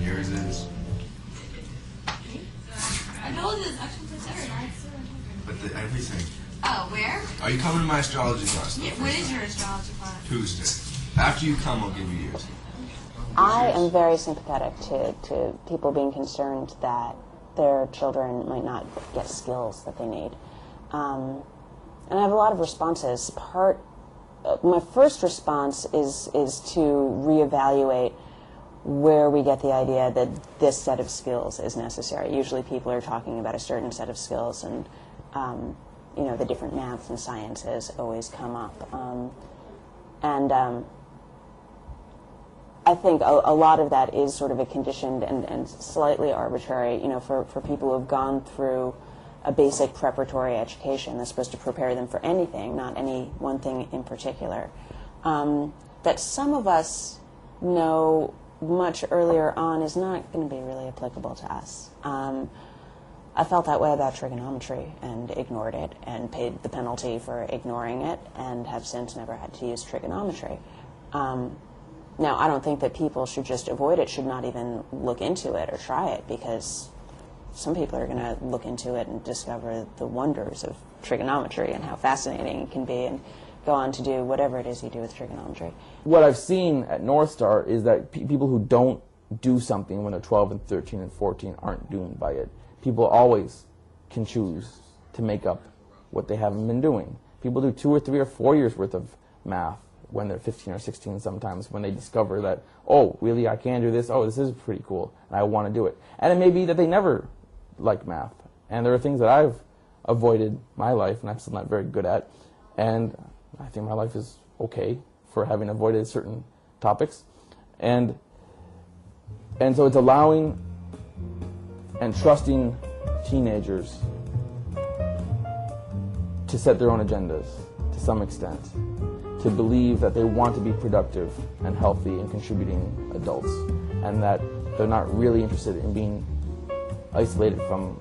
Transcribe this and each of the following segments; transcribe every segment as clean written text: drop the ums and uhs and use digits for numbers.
yours is? I told you this actually for Saturday. But everything. Oh, where? Are you coming to my astrology class? Yeah, when is your astrology class? Tuesday. After you come, I'll give you yours. I am very sympathetic to people being concerned that their children might not get skills that they need. And I have a lot of responses. My first response is to reevaluate where we get the idea that this set of skills is necessary. Usually people are talking about a certain set of skills, and you know, the different maths and sciences always come up. I think a lot of that is sort of a conditioned and slightly arbitrary, you know, for people who have gone through a basic preparatory education that's supposed to prepare them for anything, not any one thing in particular. That some of us know much earlier on is not going to be really applicable to us. I felt that way about trigonometry and ignored it and paid the penalty for ignoring it and have since never had to use trigonometry. Now, I don't think that people should just avoid it, should not even look into it or try it, because some people are going to look into it and discover the wonders of trigonometry and how fascinating it can be and go on to do whatever it is you do with trigonometry. What I've seen at North Star is that people who don't do something when they're 12 and 13 and 14 aren't doomed by it. People always can choose to make up what they haven't been doing. People do 2 or 3 or 4 years worth of math when they're 15 or 16 sometimes, when they discover that, oh, really, I can do this? Oh, this is pretty cool, and I want to do it. And it may be that they never like math. And there are things that I've avoided my life, and I'm still not very good at. And I think my life is okay for having avoided certain topics. And so it's allowing and trusting teenagers to set their own agendas to some extent, to believe that they want to be productive and healthy and contributing adults, and that they're not really interested in being isolated from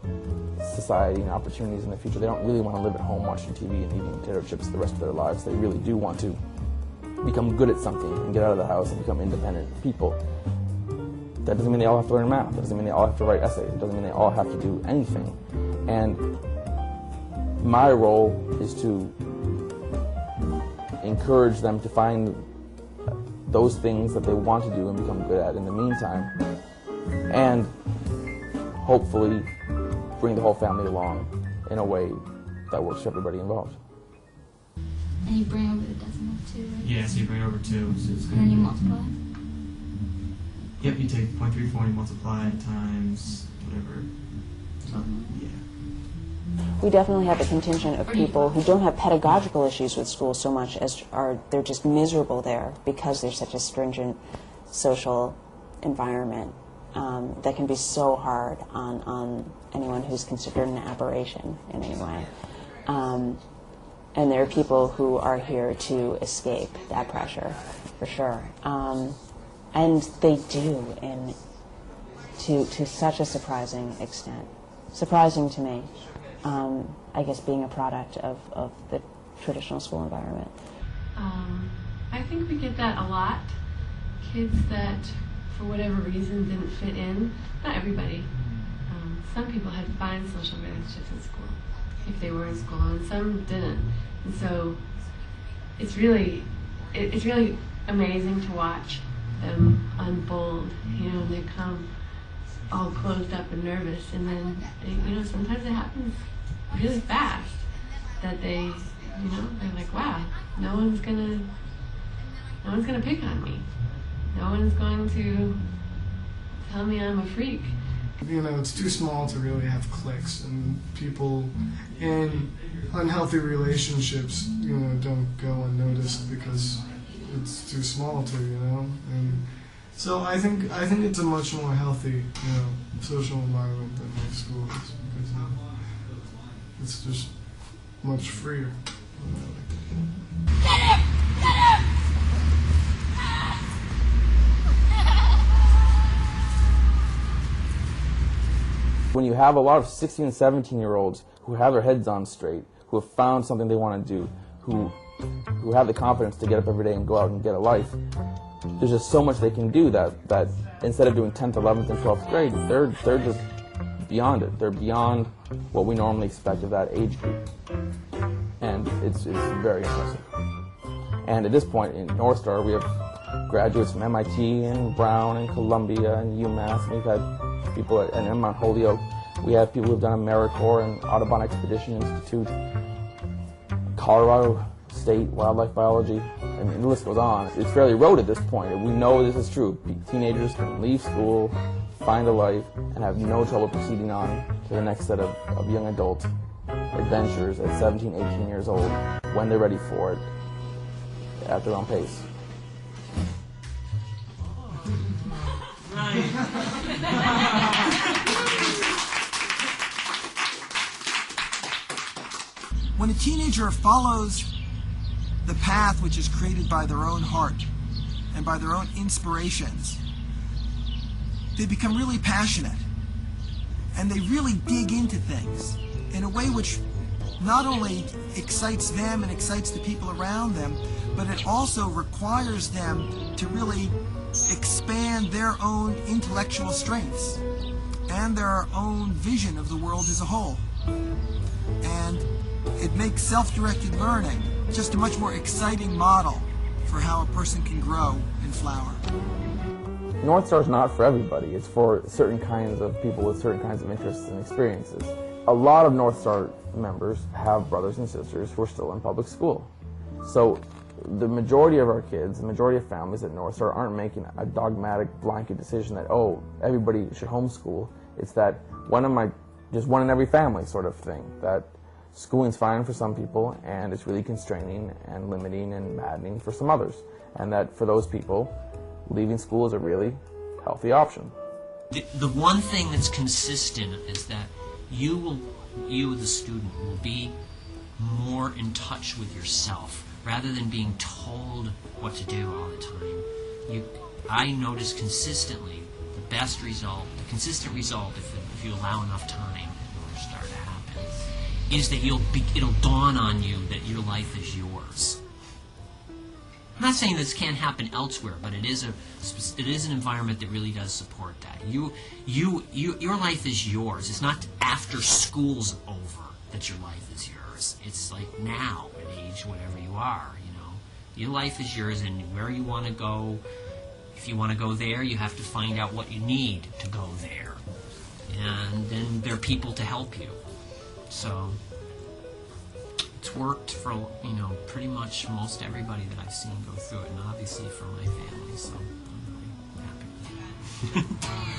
society and opportunities in the future. They don't really want to live at home watching TV and eating potato chips the rest of their lives. They really do want to become good at something and get out of the house and become independent people. That doesn't mean they all have to learn math. That doesn't mean they all have to write essays. It doesn't mean they all have to do anything. And my role is to encourage them to find those things that they want to do and become good at in the meantime, and hopefully bring the whole family along in a way that works for everybody involved. And you bring over the decimal too, right? Yeah, so you bring over 2. So it's And then you multiply? Yep, you take 0.34 and you multiply it times whatever. Yeah. We definitely have a contingent of people who don't have pedagogical issues with school so much as they're just miserable there because there's such a stringent social environment that can be so hard on anyone who's considered an aberration in any way. And there are people who are here to escape that pressure, for sure. And they do, to such a surprising extent. Surprising to me. I guess being a product of the traditional school environment. I think we get that a lot. Kids that, for whatever reason, didn't fit in. Not everybody. Some people had fine social relationships in school, if they were in school, and some didn't. And so it's really amazing to watch them unfold. You know, they come all closed up and nervous, and then sometimes it happens really fast that they're like, wow, no one's gonna pick on me. No one's going to tell me I'm a freak. You know, it's too small to really have cliques, and people in unhealthy relationships, don't go unnoticed because it's too small to, and so I think it's a much more healthy, social environment than most schools, because it's just much freer. Get him! Get him! When you have a lot of 16 and 17-year-olds who have their heads on straight, who have found something they want to do, who have the confidence to get up every day and go out and get a life, there's just so much they can do that instead of doing 10th, 11th, and 12th grade, they're just beyond it. They're beyond what we normally expect of that age group. And it's very impressive. And at this point in North Star, we have graduates from MIT and Brown and Columbia and UMass. And we've had people at Mount Holyoke. We have people who've done AmeriCorps and Audubon Expedition Institute, Colorado State Wildlife Biology. I mean, the list goes on. It's fairly rote at this point. We know this is true. Teenagers can leave school, find a life, and have no trouble proceeding on to the next set of young adult adventures at 17, 18 years old when they're ready for it at their own pace. When a teenager follows the path which is created by their own heart and by their own inspirations, they become really passionate and they really dig into things in a way which not only excites them and excites the people around them, but it also requires them to really expand their own intellectual strengths and their own vision of the world as a whole. And it makes self-directed learning just a much more exciting model for how a person can grow and flower. North Star is not for everybody. It's for certain kinds of people with certain kinds of interests and experiences. A lot of North Star members have brothers and sisters who are still in public school. So the majority of our kids, the majority of families at North Star aren't making a dogmatic blanket decision that, oh, everybody should homeschool. It's that just one in every family sort of thing, that schooling's fine for some people and it's really constraining and limiting and maddening for some others. And that for those people, leaving school is a really healthy option. The one thing that's consistent is that you, the student, will be more in touch with yourself rather than being told what to do all the time. I notice consistently the consistent result, if you allow enough time in North Star to happen, is that it'll dawn on you that your life is yours. I'm not saying this can't happen elsewhere, but it is an environment that really does support that. Your life is yours. It's not after school's over that your life is yours. It's like now, at age whatever you are, Your life is yours, and where you want to go, if you want to go there, you have to find out what you need to go there. And then there are people to help you. So it's worked for, pretty much most everybody that I've seen go through it, and obviously for my family, so I'm really happy with that.